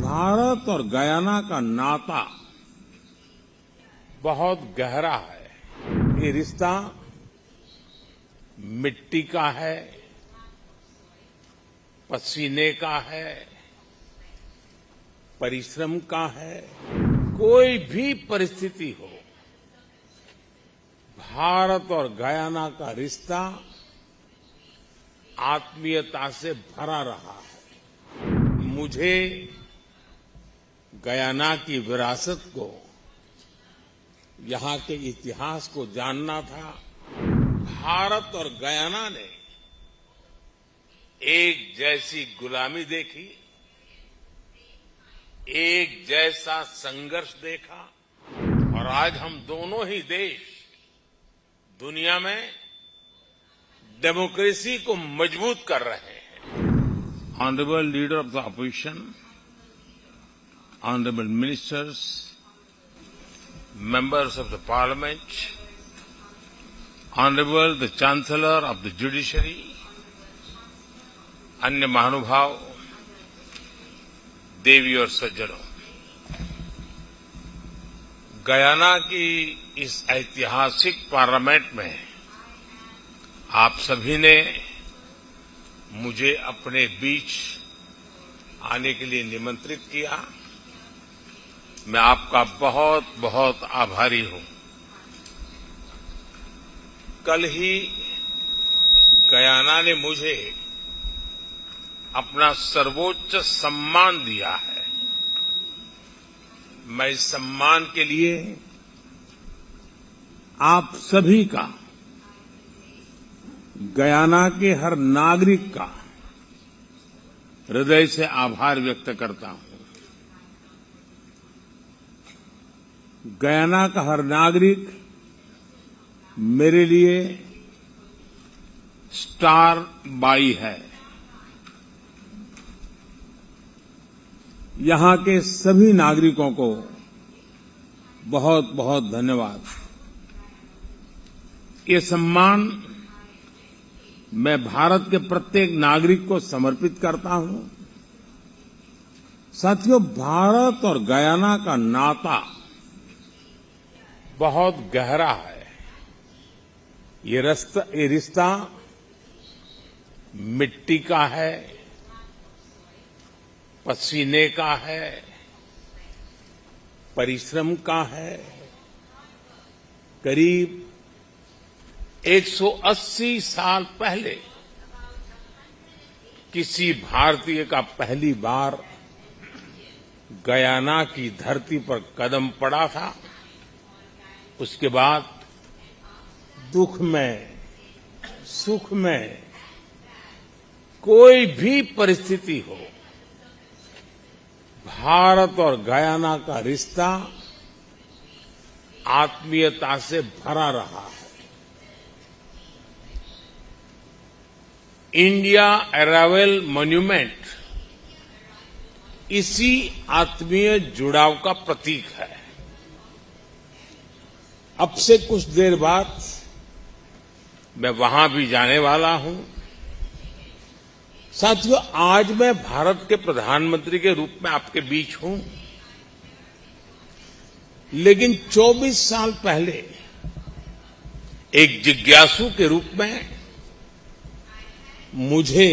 भारत और गयाना का नाता बहुत गहरा है। ये रिश्ता मिट्टी का है, पसीने का है, परिश्रम का है। कोई भी परिस्थिति हो, भारत और गयाना का रिश्ता आत्मीयता से भरा रहा है। मुझे गयाना की विरासत को, यहां के इतिहास को जानना था। भारत और गयाना ने एक जैसी गुलामी देखी, एक जैसा संघर्ष देखा, और आज हम दोनों ही देश दुनिया में डेमोक्रेसी को मजबूत कर रहे हैं। Honourable leader of the opposition, honourable ministers, members of the parliament, honorable the chancellor of the judiciary, अन्य महानुभाव, देवी और सज्जनों, गयाना की इस ऐतिहासिक पार्लियामेंट में आप सभी ने मुझे अपने बीच आने के लिए निमंत्रित किया। मैं आपका बहुत बहुत आभारी हूं। कल ही गयाना ने मुझे अपना सर्वोच्च सम्मान दिया है। मैं इस सम्मान के लिए आप सभी का, गयाना के हर नागरिक का हृदय से आभार व्यक्त करता हूं। गयाना का हर नागरिक मेरे लिए स्टार बाई है। यहां के सभी नागरिकों को बहुत बहुत धन्यवाद। ये सम्मान मैं भारत के प्रत्येक नागरिक को समर्पित करता हूं। साथियों, भारत और गयाना का नाता बहुत गहरा है। ये रिश्ता मिट्टी का है, पसीने का है, परिश्रम का है। करीब 180 साल पहले किसी भारतीय का पहली बार गयाना की धरती पर कदम पड़ा था। उसके बाद दुख में, सुख में, कोई भी परिस्थिति हो, भारत और गयाना का रिश्ता आत्मीयता से भरा रहा है। इंडिया अराइवल मॉन्यूमेंट इसी आत्मीय जुड़ाव का प्रतीक है। अब से कुछ देर बाद मैं वहां भी जाने वाला हूं। साथियों, आज मैं भारत के प्रधानमंत्री के रूप में आपके बीच हूं, लेकिन 24 साल पहले एक जिज्ञासु के रूप में मुझे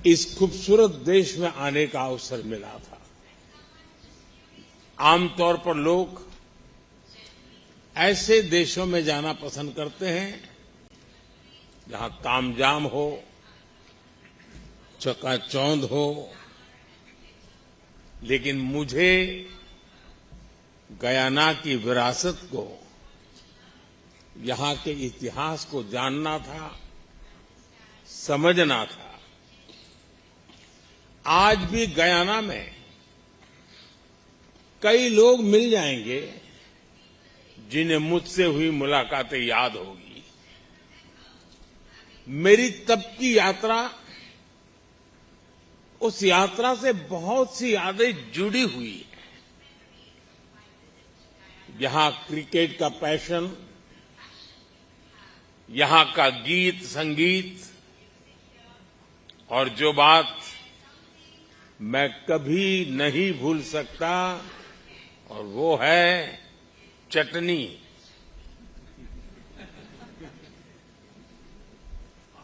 इस खूबसूरत देश में आने का अवसर मिला था। आमतौर पर लोग ऐसे देशों में जाना पसंद करते हैं जहां तामझाम हो, चकाचौंध हो, लेकिन मुझे गयाना की विरासत को, यहां के इतिहास को जानना था, समझना था। आज भी गयाना में कई लोग मिल जाएंगे जिन्हें मुझसे हुई मुलाकातें याद होगी। मेरी तब की यात्रा, उस यात्रा से बहुत सी यादें जुड़ी हुई है। यहां क्रिकेट का पैशन, यहां का गीत संगीत, और जो बात मैं कभी नहीं भूल सकता और वो है चटनी।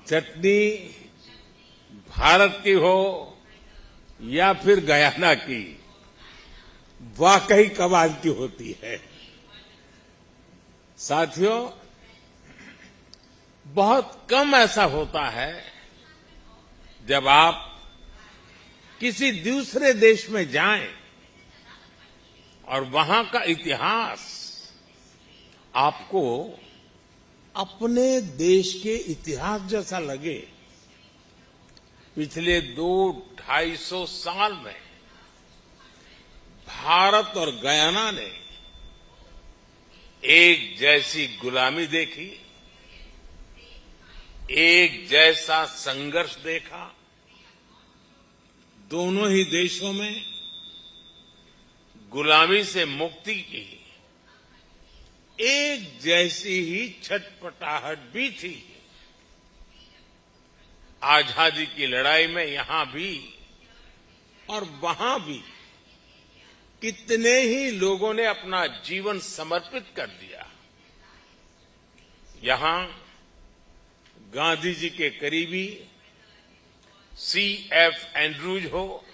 चटनी भारत की हो या फिर गयाना की, वाकई कमाल की होती है। साथियों, बहुत कम ऐसा होता है जब आप किसी दूसरे देश में जाएं और वहां का इतिहास आपको अपने देश के इतिहास जैसा लगे। पिछले 200-250 साल में भारत और गयाना ने एक जैसी गुलामी देखी, एक जैसा संघर्ष देखा। दोनों ही देशों में गुलामी से मुक्ति की एक जैसी ही छटपटाहट भी थी। आजादी की लड़ाई में यहां भी और वहां भी कितने ही लोगों ने अपना जीवन समर्पित कर दिया। यहां गांधी जी के करीबी C.F. एंड्रूज हो,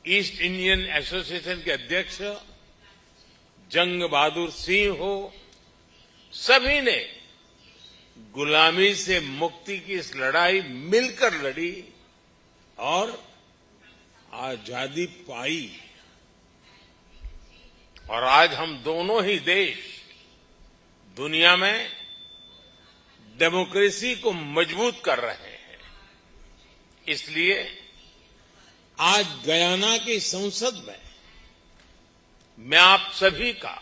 ईस्ट इंडियन एसोसिएशन के अध्यक्ष जंग बहादुर सिंह हो, सभी ने गुलामी से मुक्ति की इस लड़ाई मिलकर लड़ी और आजादी पाई। और आज हम दोनों ही देश दुनिया में डेमोक्रेसी को मजबूत कर रहे हैं। इसलिए आज गयाना की संसद में मैं आप सभी का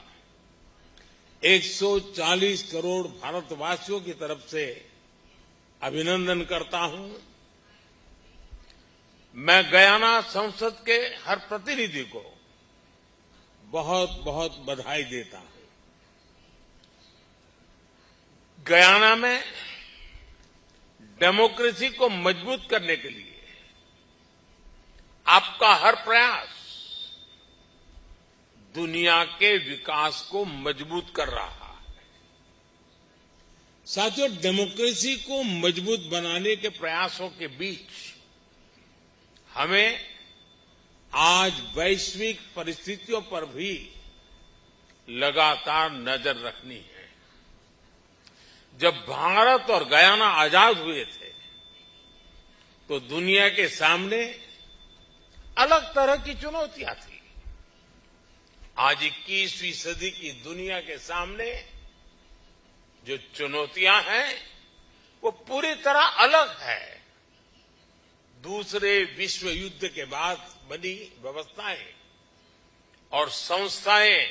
140 करोड़ भारतवासियों की तरफ से अभिनंदन करता हूं। मैं गयाना संसद के हर प्रतिनिधि को बहुत बहुत बधाई देता हूं। गयाना में डेमोक्रेसी को मजबूत करने के लिए आपका हर प्रयास दुनिया के विकास को मजबूत कर रहा है। साथियों, डेमोक्रेसी को मजबूत बनाने के प्रयासों के बीच हमें आज वैश्विक परिस्थितियों पर भी लगातार नजर रखनी है। जब भारत और गयाना आजाद हुए थे तो दुनिया के सामने अलग तरह की चुनौतियां थी। आज 21वीं सदी की दुनिया के सामने जो चुनौतियां हैं वो पूरी तरह अलग है। दूसरे विश्व युद्ध के बाद बनी व्यवस्थाएं और संस्थाएं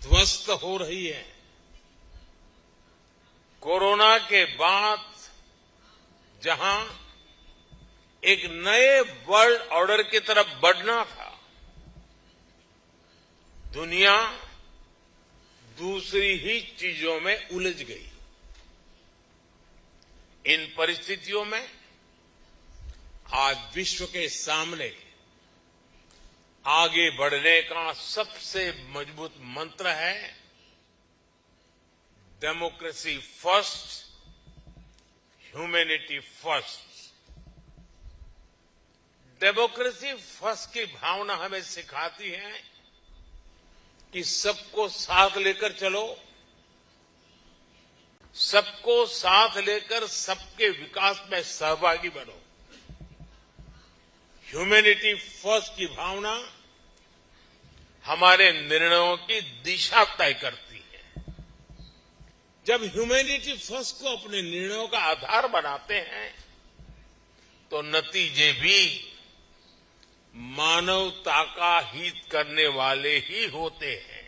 ध्वस्त हो रही हैं। कोरोना के बाद जहां एक नए वर्ल्ड ऑर्डर की तरफ बढ़ना था, दुनिया दूसरी ही चीजों में उलझ गई। इन परिस्थितियों में आज विश्व के सामने आगे बढ़ने का सबसे मजबूत मंत्र है democracy first, humanity first. Democracy first की भावना हमें सिखाती है कि सबको साथ लेकर चलो, सबको साथ लेकर सबके विकास में सहभागी बनो। ह्यूमैनिटी फर्स्ट की भावना हमारे निर्णयों की दिशा तय करती है। जब ह्यूमैनिटी फर्स्ट को अपने निर्णयों का आधार बनाते हैं तो नतीजे भी मानवता का हित करने वाले ही होते हैं।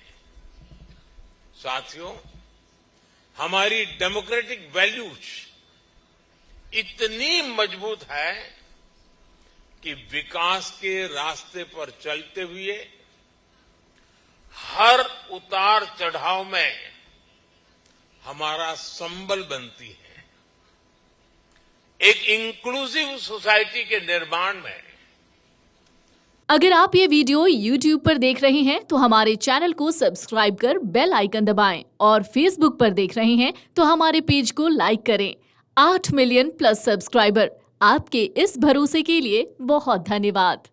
साथियों, हमारी डेमोक्रेटिक वैल्यूज इतनी मजबूत है कि विकास के रास्ते पर चलते हुए हर उतार चढ़ाव में हमारा संबल बनती है। एक इंक्लूसिव सोसाइटी के निर्माण में। अगर आप ये वीडियो YouTube पर देख रहे हैं तो हमारे चैनल को सब्सक्राइब कर बेल आइकन दबाएं और Facebook पर देख रहे हैं तो हमारे पेज को लाइक करें। 8 मिलियन प्लस सब्सक्राइबर, आपके इस भरोसे के लिए बहुत धन्यवाद।